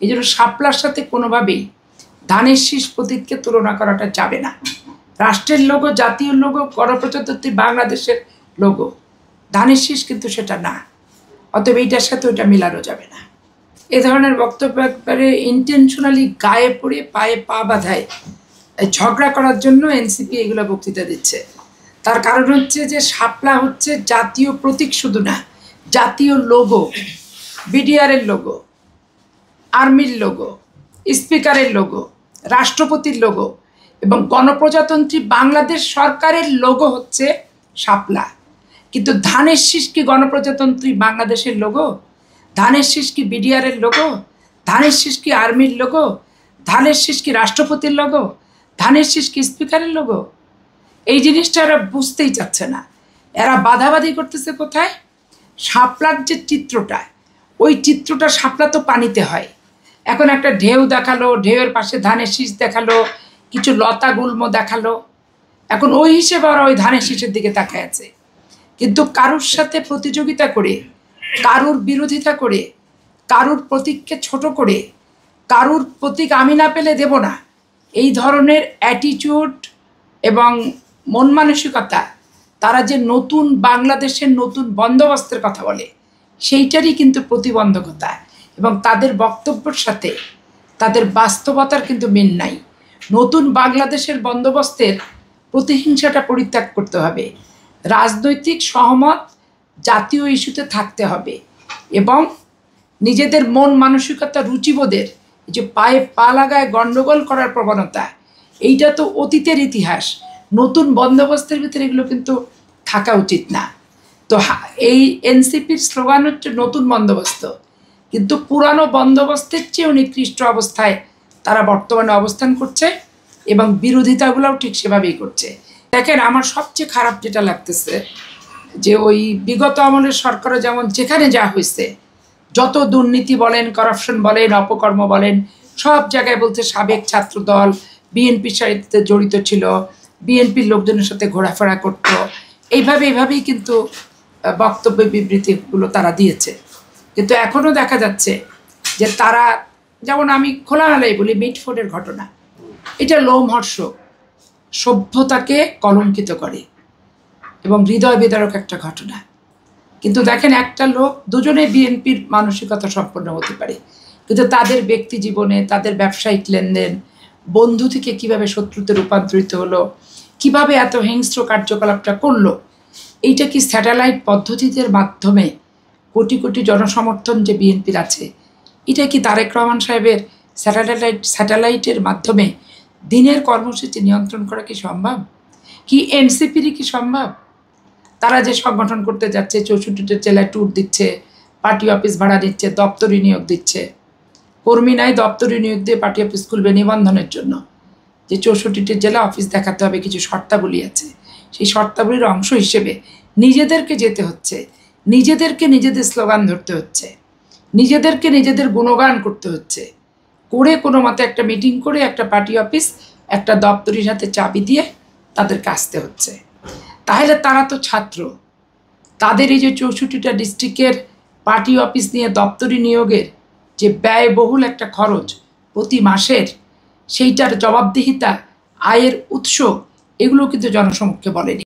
এই জন্য শাপলার সাথে কোনোভাবেই ধানের শীষ প্রতীককে তুলনা করাটা যাবে না। রাষ্ট্রের লোগো, জাতীয় লোগো, গণপ্রজাতন্ত্রী বাংলাদেশের লোগো, ধানের শীষ কিন্তু সেটা না। অতএব এইটার সাথে ওইটা মিলানো যাবে না। এ ধরনের বক্তব্য একবারে ইন্টেনশনালি গায়ে পড়ে পায়ে পা বাঁধায় ঝগড়া করার জন্য এনসিপি এগুলো বক্তৃতা দিচ্ছে। তার কারণ হচ্ছে যে শাপলা হচ্ছে জাতীয় প্রতীক, শুধু না, জাতীয় লোগো, বিডিআরের লোগো, আর্মির লোগো, স্পিকারের লোগো, রাষ্ট্রপতির লোগো এবং গণপ্রজাতন্ত্রী বাংলাদেশ সরকারের লোগো হচ্ছে শাপলা। কিন্তু ধানের শীষ কি গণপ্রজাতন্ত্রী বাংলাদেশের লোগো? ধানের শীষ কি বিডিআরের লোগো? ধানের শীষ কি আর্মির লোগো? ধানের শীষ কি রাষ্ট্রপতির লোগো? ধানের শীষ কি স্পিকারের লোগো? এই জিনিসটা এরা বুঝতেই চাচ্ছে না। এরা বাধাবাধি করতেছে কোথায়? শাপলার যে চিত্রটা, ওই চিত্রটা শাপলা তো পানিতে হয়। এখন একটা ঢেউ দেখালো, ঢেউয়ের পাশে ধানের শীষ দেখালো, কিছু লতা গুল্ম দেখালো। এখন ওই হিসেবে ওরা ওই ধানের শীষের দিকে তাকায় আছে। কিন্তু কারুর সাথে প্রতিযোগিতা করে, কারুর বিরোধিতা করে, কারুর প্রতীককে ছোট করে, কারুর প্রতীক আমি না পেলে দেব না, এই ধরনের অ্যাটিটিউড এবং মন মানসিকতা, তারা যে নতুন বাংলাদেশের নতুন বন্দোবস্তের কথা বলে, সেইটারই কিন্তু প্রতিবন্ধকতা এবং তাদের বক্তব্যের সাথে তাদের বাস্তবতার কিন্তু মিল নাই। নতুন বাংলাদেশের বন্দোবস্তের প্রতিহিংসাটা পরিত্যাগ করতে হবে, রাজনৈতিক সহমত জাতীয় ইস্যুতে থাকতে হবে এবং নিজেদের মন মানসিকতা, রুচিবোধের যে পায়ে পা লাগায় গণ্ডগোল করার প্রবণতা, এইটা তো অতীতের ইতিহাস। নতুন বন্দোবস্তের ভিতরে এগুলো কিন্তু থাকা উচিত না। তো এই এনসিপির স্লোগান হচ্ছে নতুন বন্দোবস্ত, কিন্তু পুরানো বন্দোবস্তের চেয়েও নিকৃষ্ট অবস্থায় তারা বর্তমানে অবস্থান করছে এবং বিরোধিতাগুলোও ঠিক সেভাবেই করছে। দেখেন, আমার সবচেয়ে খারাপ যেটা লাগতেছে যে ওই বিগত আমলের সরকারও যেমন যেখানে যা হয়েছে, যত দুর্নীতি বলেন, করাপশন বলেন, অপকর্ম বলেন, সব জায়গায় বলছে সাবেক ছাত্র দল বিএনপির সাথে জড়িত ছিল, বিএনপির লোকজনের সাথে ঘোরাফেরা করত, এইভাবেই কিন্তু বক্তব্য বিবৃতিগুলো তারা দিয়েছে। কিন্তু এখনও দেখা যাচ্ছে যে তারা, যেমন আমি খোলামেলাই বলি, মিটফোর্ডের ঘটনা, এটা লোমহর্ষক, সভ্যতাকে কলঙ্কিত করে এবং হৃদয় বিদারক একটা ঘটনা। কিন্তু দেখেন, একটা লোক, দুজনে বিএনপির মানসিকতা সম্পন্ন হতে পারে, কিন্তু তাদের ব্যক্তি জীবনে, তাদের ব্যবসায়িক লেনদেন, বন্ধু থেকে কিভাবে শত্রুতে রূপান্তরিত হলো, কিভাবে এত হিংস্র কার্যকলাপটা করলো, এইটা কি স্যাটেলাইট পদ্ধতির মাধ্যমে কোটি কোটি জনসমর্থন যে বিএনপির আছে, এটা কি তারেক রহমান সাহেবের স্যাটেলাইটের মাধ্যমে দিনের কর্মসূচি নিয়ন্ত্রণ করা কি সম্ভব? কি এনসিপিরই কি সম্ভব? তারা যে সংগঠন করতে যাচ্ছে, 64টা জেলায় ট্যুর দিচ্ছে, পার্টি অফিস ভাড়া দিচ্ছে, দপ্তরি নিয়োগ দিচ্ছে, কর্মী নাই, দপ্তরি নিয়োগ দিয়ে পার্টি অফিস খুলবে নিবন্ধনের জন্য, যে 64টি জেলা অফিস দেখাতে হবে, কিছু শর্তাবলী আছে, সেই শর্তাবলীর অংশ হিসেবে নিজেদেরকে যেতে হচ্ছে, নিজেদেরকে নিজেদের স্লোগান ধরতে হচ্ছে, নিজেদেরকে নিজেদের গুণগান করতে হচ্ছে, করে কোনো মতে একটা মিটিং করে একটা পার্টি অফিস, একটা দপ্তরির হাতে চাবি দিয়ে তাদেরকে আসতে হচ্ছে। তাহলে তারা তো ছাত্র, তাদের এই যে 64টা ডিস্ট্রিক্টের পার্টি অফিস নিয়ে দপ্তরি নিয়োগের যে ব্যয়বহুল একটা খরচ প্রতি মাসের, সেইটার জবাবদিহিতা, আয়ের উৎস, এগুলো কিন্তু জনসমক্ষে বলেনি।